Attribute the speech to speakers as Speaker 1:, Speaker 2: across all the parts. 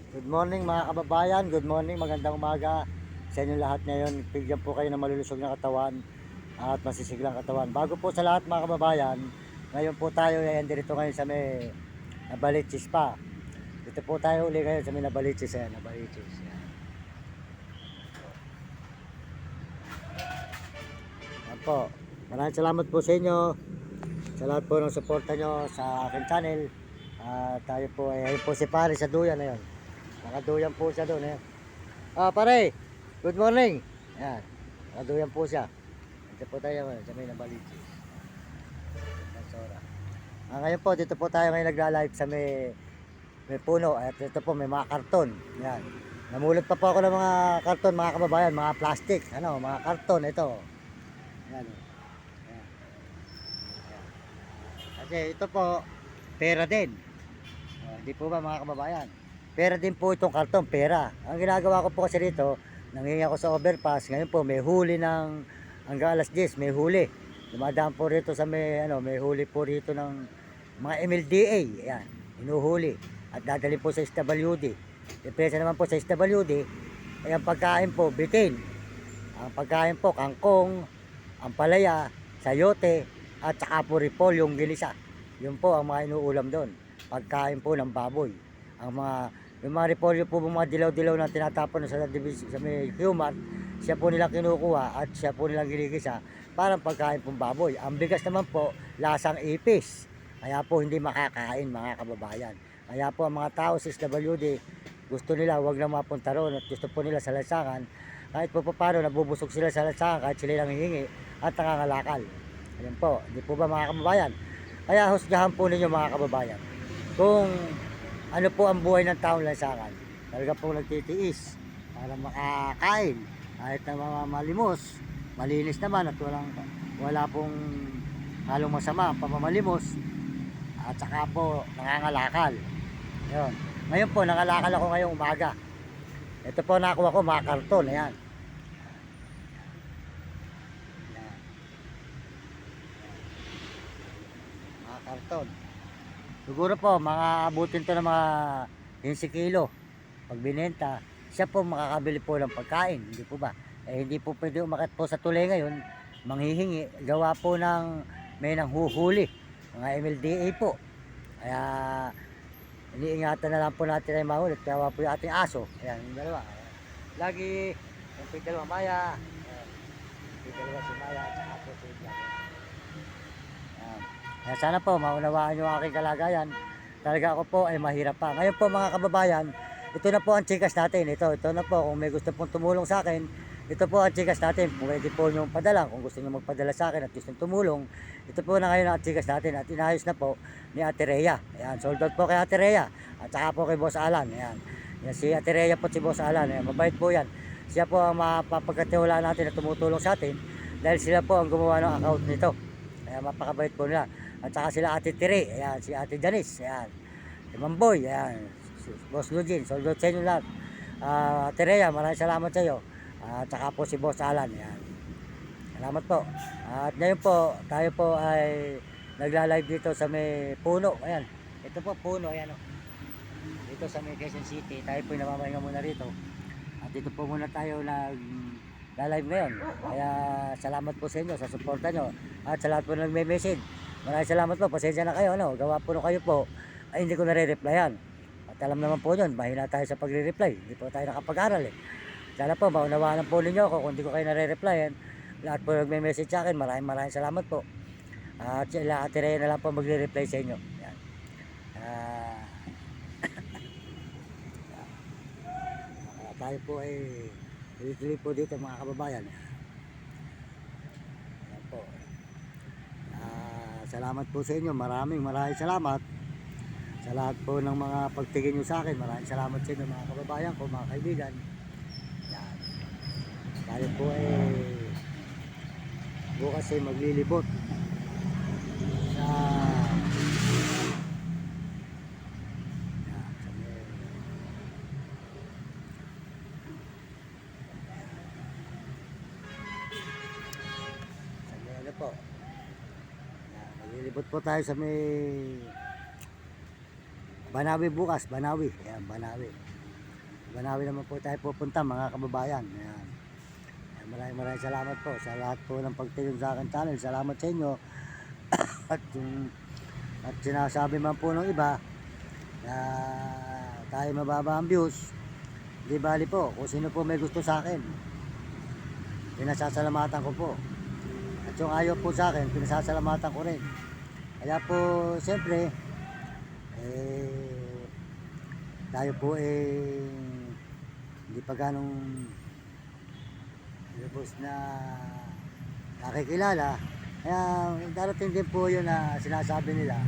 Speaker 1: Good morning mga kababayan, good morning, magandang umaga sa inyo lahat ngayon. Bigyan po kayo ng malulusog na katawan at masisiglang katawan. Bago po sa lahat mga kababayan, ngayon po tayo ay dito ngayon sa may Nabaliches pa. Dito po tayo uli ngayon sa may Nabaliches. Ayan, Nabaliches. Ayan. Ayan po. Maraming salamat po sa inyo, sa lahat po ng suporta nyo sa aking channel. Tayo po ay ayun po si Pare sa duyan na yun. Nakaduyan po siya doon. Ayan. Pare, good morning. Ayan, nakaduyan po siya. Dito po tayo sa may Nabaliches. Basura. Ngayon po, dito po tayo ngayon nagla-live sa may puno. At dito po may mga karton. Yan. Namulot pa po ako ng mga karton, mga kababayan, mga plastic. Ano, mga karton ito. Yan. Yan. Kasi ito po, pera din. Hindi po ba mga kababayan? Pera din po itong karton, pera. Ang ginagawa ko po kasi dito, nanghingi ako sa overpass. Ngayon po, may huli ng hanggang alas 10, may huli. Dumadaan po rito sa may huli po rito ng mga MLDA. Ayan, hinuhuli. At dadali po sa SWD. Depresa naman po sa SWD, ay ang pagkain po, bitin. Ang pagkain po, kangkong, ang palaya, sayote, at saka po ripol, yung ginisa. Yun po ang mga inuulam doon. Pagkain po ng baboy. Yung mga repolyo po, mga dilaw-dilaw na tinatapon sa may humor, siya po nilang kinukuha at siya po nilang ginigisa parang pagkain pong baboy. Ang bigas naman po, lasang ipis. Kaya po hindi makakain mga kababayan. Kaya po ang mga tao sa SWD, gusto nila wag na mapunta roon at gusto po nila sa lansangan. Kahit po paano, nabubusog sila sa lansangan kahit sila lang hihingi at nangangalakal. Ayan po, hindi po ba mga kababayan? Kaya husgahan po ninyo mga kababayan. Kung ano po ang buhay ng taong lansangan, talaga po nagtitiis para makakain kahit na mga malimos, malinis naman at wala pong halong masama ang pamamalimos at saka po nangangalakal. Yun. Ngayon po nangalakal ako ngayong umaga. Ito po nakuha ko mga karton. Ayan. Ayan. Mga karton. Siguro po mga abutin to ng mga 15 kilo. Pag binenta, siya po makakabili po ng pagkain, hindi po ba? Hindi po pwede umakyat po sa tulay ngayon, manghihingi, gawa po ng may nanghuhuli, mga MLDA po. Kaya iniingatan na lang po natin ay mahulit, kaya po yung ating aso. Ayan, yung dalawa. Ayan. Lagi, yung po yung dalawa, Maya. Ayan, yung dalawa si Maya at saka po si Jack. Ayan. Kaya sana po maunawaan yung aking kalagayan. Talaga ako po ay mahirap pa. Ngayon po mga kababayan, ito na po ang chikas natin. Ito na po, kung may gusto pong tumulong sa akin, ito po ang chikas natin. Pwede po nyo padala. Kung gusto nyo magpadala sa akin at gusto nyo tumulong, ito po na ngayon ang chikas natin. At inayos na po ni Ate Rhea. Ayan, sold out po kay Ate Rhea. At saka po kay Boss Alan. Ayan. Yan, si Ate Rhea po si Boss Alan. Ayan, mabait po yan. Siya po ang mapapagkatiwala natin na tumutulong sa atin dahil sila po ang gumawa ng account nito. Kaya mapakabait po nila. At saka sila Ate Tire, ayan, si Ate Janice, ayan. Si Mamboy, ayan. Si Boss Eugene, sold out sa inyo lahat. Ate Rhea, maraming salamat sa iyo. At saka po si Boss Alan, ayan. Salamat po. At ngayon po, tayo po ay nagla-live dito sa may puno, ayan. Ito po puno, ayan o. Dito sa may Quezon City, tayo po namamahinga muna rito. At dito po muna tayo live ngayon. Kaya salamat po sa inyo sa suporta nyo. At sa lahat po nagme-message. Maraming salamat po. Pasensya na kayo. Gawa po kayo po. Ay hindi ko nare-replyan. At alam naman po yun. Mahina tayo sa pagre-reply. Hindi po tayo nakapag-aral eh. Sana po maunawaan po ninyo ako kung hindi ko kayo nare-replyan. Lahat po nagme-message sa akin. Maraming salamat po. At sila Ate Rhea na lang po magre-reply sa inyo. Yan. Tayo po ay tuloy po dito mga kababayan. Ayan po. Salamat po sa inyo. Maraming salamat sa lahat po ng mga pagtingin nyo sa akin. Maraming salamat sa inyo mga kababayan ko, mga kaibigan. Ayan. Tayo po ay bukas ay maglilibot sa ano po. Maglilibot po tayo sa may Banawi bukas, Banawi. Ayan, Banawi. Banawi naman po tayo pupunta mga kababayan. Ayan. Maraming salamat po sa lahat po ng pagtingin sa akin channel. Salamat sa inyo. At sinasabi man po ng iba na tayo mababa ang views, di bali po kung sino po may gusto sa akin, pinasasalamatan ko po. At yung ayaw po sa akin, pinasasalamatan ko rin. Kaya po siyempre tayo po hindi pa ganong lubos na nakikilala. Kaya darating din po yun na sinasabi nila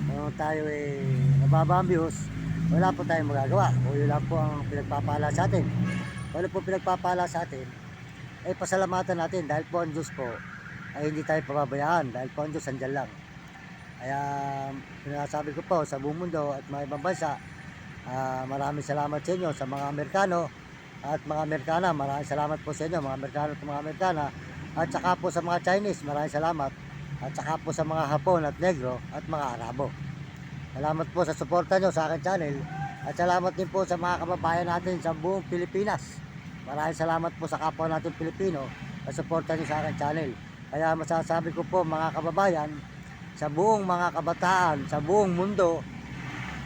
Speaker 1: kung tayo nababa ang views, wala po tayong magagawa. O yun lang po ang pinagpapala sa atin. Wala po pinagpapala sa atin, pasalamatan natin dahil po ang Diyos po ay hindi tayo pababayaan. Dahil po ang Diyos andyan lang. Kaya sinasabi ko po sa buong mundo at mga ibang bansa, maraming salamat sa inyo, sa mga Amerikano at mga Amerikana. Maraming salamat po sa inyo mga Amerikano at mga Amerikana. At saka po sa mga Chinese, maraming salamat. At saka po sa mga Hapon at Negro at mga Arabo. Salamat po sa suporta nyo sa akin channel. At salamat din po sa mga kababayan natin sa buong Pilipinas. Maraming salamat po sa kapwa natin Pilipino sa suporta nyo sa akin channel. Kaya masasabi ko po mga kababayan, sa buong mga kabataan, sa buong mundo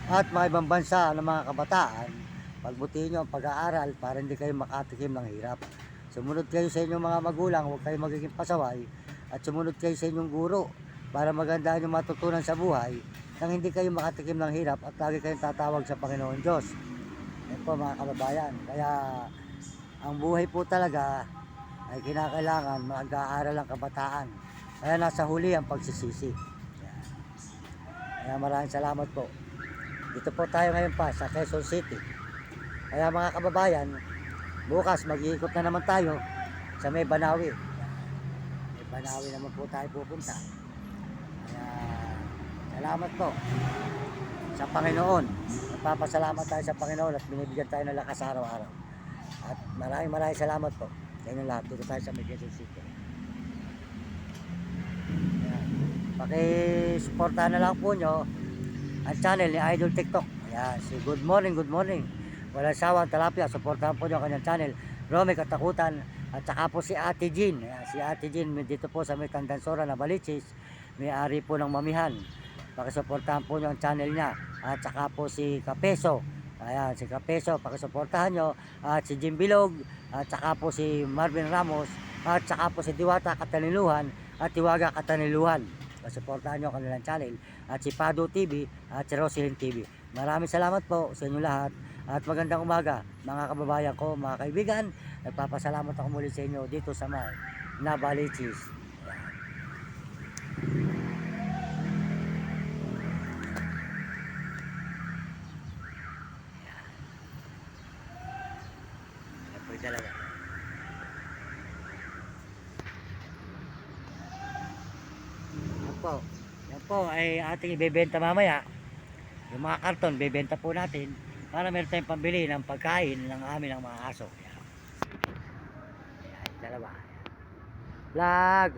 Speaker 1: at mga ibang bansa ng mga kabataan, pagbutihin nyo ang pag-aaral para hindi kayo makatikim ng hirap. Sumunod kayo sa inyong mga magulang, huwag kayo magiging pasaway. At sumunod kayo sa inyong guro para magandaan yung matutunan sa buhay nang hindi kayo makatikim ng hirap at lagi kayong tatawag sa Panginoon Diyos. Yan po mga kababayan. Kaya ang buhay po talaga ay kinakailangan mag-aaral ang kabataan. Kaya nasa huli ang pagsisisi. Yan. Kaya maraming salamat po. Dito po tayo ngayon pa sa Quezon City. Kaya mga kababayan, bukas mag-iikot na naman tayo sa may Banawi. May Banawi naman po tayo pupunta. Kaya salamat po sa Panginoon. Nagpapasalamat tayo sa Panginoon at binibigyan tayo ng lakas araw-araw. At maraming salamat po sa inyo lahat. Dito tayo sa may Quezon City. Paki-suportahan na lang po nyo ang channel ni Idol TikTok. Ayan, si Good Morning, Good Morning. Walang sawang talapia. Suportahan po nyo ang kanyang channel. Romy Katakutan. At saka po si Ate Jean. Ayan, si Ate Jean dito po sa may Tandansora na Balichis. May-ari po ng Mamihan. Pakisuportahan po nyo ang channel niya. At saka po si Kapeso. Ayan, si Kapeso. Pakisuportahan nyo. At si Jim Bilog. At saka po si Marvin Ramos. At saka po si Diwata Kataniluhan. At Tiwaga Kataniluhan. Pasuportahan nyo ang kanilang channel. At si Pado TV at si Roselyn TV. Maraming salamat po sa inyo lahat. At magandang umaga mga kababayan ko, mga kaibigan. Nagpapasalamat ako muli sa inyo dito sa may Nabalichis. Yan po talaga. Yan po ay ating ibebenta mamaya. Yung mga karton, bebenta po natin para meron tayong pambili ng pagkain ng amin ng mga aso. Yan. Yan, dalawa. Vlog!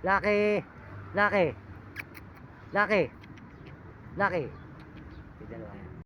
Speaker 1: Lucky! Lucky! Lucky! Lucky! Yung dalawa yan.